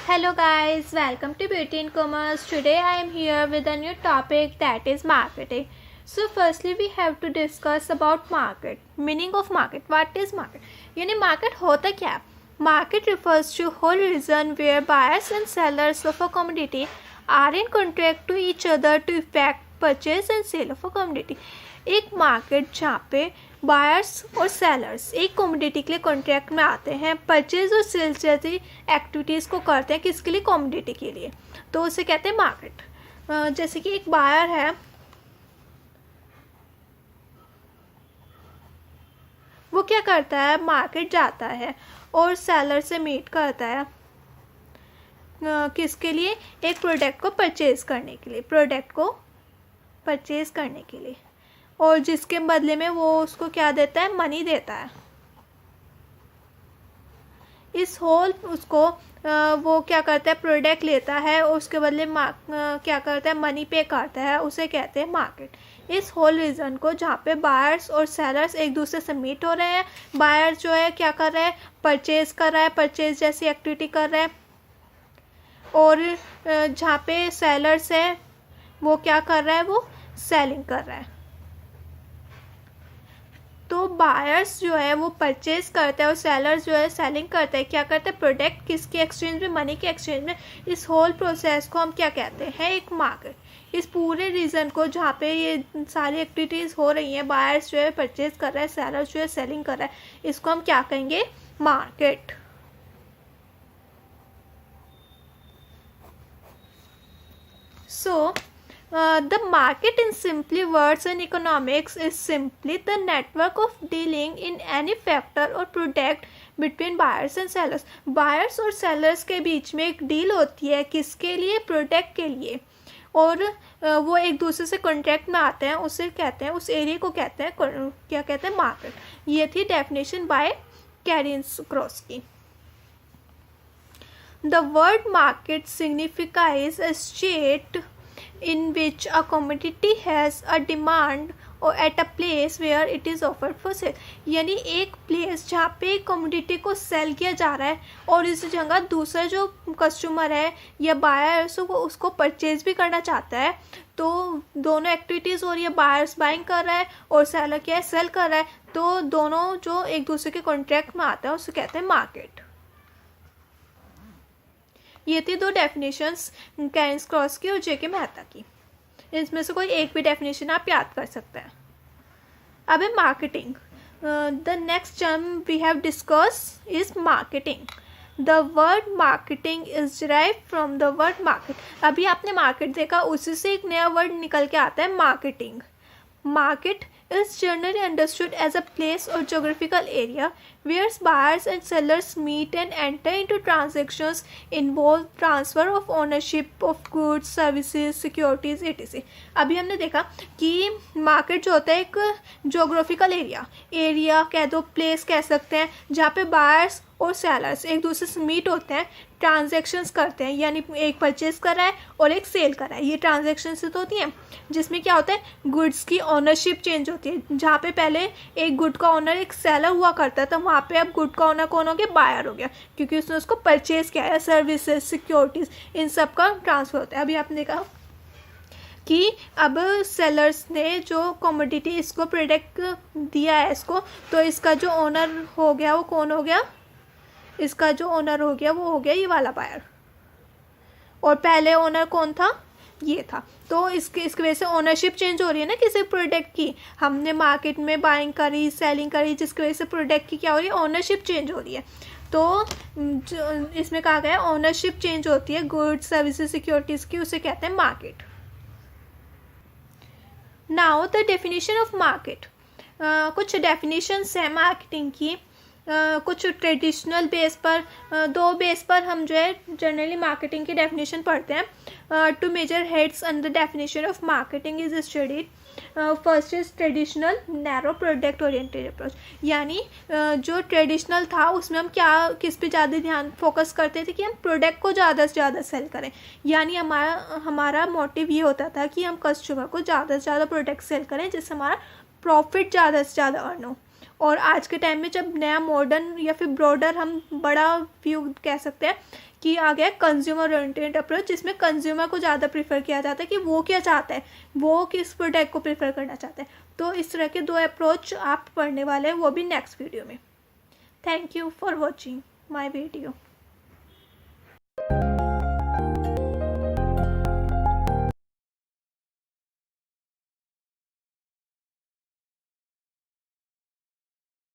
Hello guys, welcome to Beauty in Commerce. Today I am here with a new topic, that is marketing. So firstly we have to discuss about market. Meaning of market. What is market? यानी market होता क्या है? Market refers to whole region where buyers and sellers of a commodity are in contract to each other to effect purchase and sale of a commodity. एक market जहाँ पे buyers और sellers एक commodity के लिए कॉन्ट्रैक्ट में आते हैं, परचेज और सेल्स जैसी एक्टिविटीज़ को करते हैं, किसके लिए? कमोडिटी के लिए, तो उसे कहते हैं मार्केट। जैसे कि एक बायर है, वो क्या करता है? मार्केट जाता है और सेलर से मीट करता है, किसके लिए? एक प्रोडक्ट को परचेज करने के लिए, प्रोडक्ट को परचेज करने के लिए, और जिसके बदले में वो उसको क्या देता है? मनी देता है। इस होल उसको वो क्या करता है? प्रोडक्ट लेता है और उसके बदले क्या करता है? मनी पे करता है, उसे कहते हैं मार्केट। इस होल रीजन को जहाँ पे बायर्स और सेलर्स एक दूसरे से मीट हो रहे हैं, बायर जो है क्या कर रहा है? परचेज कर रहा है, परचेज जैसी एक्टिविटी कर रहा है, और जहाँ पे सेलर्स है वो क्या कर रहा है? वो सेलिंग कर रहा है। तो बायर्स जो है वो परचेज करता है और सेलर्स जो है सेलिंग करता है। क्या करता है? प्रोडक्ट किसके एक्सचेंज में? मनी के एक्सचेंज में। इस होल प्रोसेस को हम क्या कहते हैं? एक मार्केट। इस पूरे रीजन को जहाँ पे ये सारी एक्टिविटीज़ हो रही हैं, बायर्स जो है परचेज कर रहा है, सेलर्स जो है सेलिंग कर रहा है, इसको हम क्या कहेंगे? Market. So the market in simply words in economics is simply the network of dealing in any factor or product between buyers and sellers. Buyers और sellers के बीच में एक डील होती है, किसके लिए? प्रोडक्ट के लिए, और वो एक दूसरे से कॉन्ट्रैक्ट में आते हैं, उसे कहते हैं, उस एरिया को कहते हैं, क्या कहते हैं? मार्केट। ये थी डेफिनेशन बाय कैरेनस्कोरस्की। The word market signifies a state in which a commodity has a demand or at a place where it is offered for sale. यानी एक प्लेस जहाँ पे एक कमोडिटी को सेल किया जा रहा है और इस जगह दूसरा जो कस्टमर है या बायर वो उसको परचेज भी करना चाहता है, तो दोनों एक्टिविटीज़ हो रही है। बायर्स बाइंग कर रहा है और सेलर क्या है? सेल कर रहा है। तो दोनों जो एक दूसरे के कॉन्ट्रैक्ट में आते हैं उसे कहते हैं मार्केट। ये थी दो डेफिनेशंस कैरेनस्कोरस्की और जेके मेहता की। इसमें से कोई एक भी डेफिनेशन आप याद कर सकते हैं। अब है marketing. The next term we have discuss is marketing. The word marketing is derive from the word market. अभी आपने मार्केट देखा, उसी से एक नया वर्ड निकल के आता है marketing. Market is generally understood as a place or geographical area where buyers and sellers meet and enter into transactions involve transfer of ownership of goods, services, securities etc. अभी हमने देखा कि मार्केट जो होता है एक जोग्राफिकल एरिया कह दो, प्लेस कह सकते हैं, जहाँ पे बायर्स और सेलर्स एक दूसरे से मीट होते हैं, ट्रांजैक्शंस करते हैं, यानी एक परचेज कर रहा है और एक सेल कर रहा है। ये ट्रांजैक्शंस तो होती हैं जिसमें क्या होता है? गुड्स की ओनरशिप चेंज होती है। जहाँ पे पहले एक गुड का ओनर एक सेलर हुआ करता था, वहाँ पे अब गुड का ओनर कौन हो गया? बायर हो गया, क्योंकि उसने उसको परचेज किया है। सर्विसेज, सिक्योरिटीज़, इन सब का ट्रांसफर होता है। अभी आपने देखा कि अब सेलर्स ने जो कमोडिटी इसको प्रोडक्ट दिया है इसको, तो इसका जो ओनर हो गया वो कौन हो गया? इसका जो ओनर हो गया वो हो गया ये वाला बायर, और पहले ओनर कौन था? ये था। तो इसकी वजह से ओनरशिप चेंज हो रही है ना किसी प्रोडक्ट की। हमने मार्केट में बाइंग करी, सेलिंग करी, जिसकी वजह से प्रोडक्ट की क्या हो रही है? ओनरशिप चेंज हो रही है। तो इसमें कहा गया ओनरशिप चेंज होती है गुड्स, सर्विसेज, सिक्योरिटीज़ की, उसे कहते हैं market. Now the definition of market. कुछ डेफिनेशंस हैं मार्केटिंग की। कुछ ट्रेडिशनल बेस पर, दो बेस पर हम जो है जनरली मार्केटिंग की डेफिनेशन पढ़ते हैं। Two major heads under definition of marketing is studied. First is traditional narrow product oriented approach. यानी जो ट्रेडिशनल था उसमें हम किस पे ज़्यादा ध्यान फोकस करते थे कि हम प्रोडक्ट को ज़्यादा से ज़्यादा सेल करें। यानी हमारा मोटिव ये होता था कि हम कस्टमर को ज़्यादा से ज़्यादा प्रोडक्ट सेल करें जिससे हमारा प्रॉफिट ज़्यादा से ज़्यादा अर्न हो। और आज के टाइम में जब नया मॉडर्न या फिर ब्रॉडर हम बड़ा व्यू कह सकते हैं कि आ गया कंज्यूमर ओरिएंटेड अप्रोच, जिसमें कंज्यूमर को ज़्यादा प्रीफर किया जाता है कि वो क्या चाहता है, वो किस प्रोडक्ट को प्रीफर करना चाहता है। तो इस तरह के 2 अप्रोच आप पढ़ने वाले हैं, वो भी नेक्स्ट वीडियो में। Thank you for watching my video.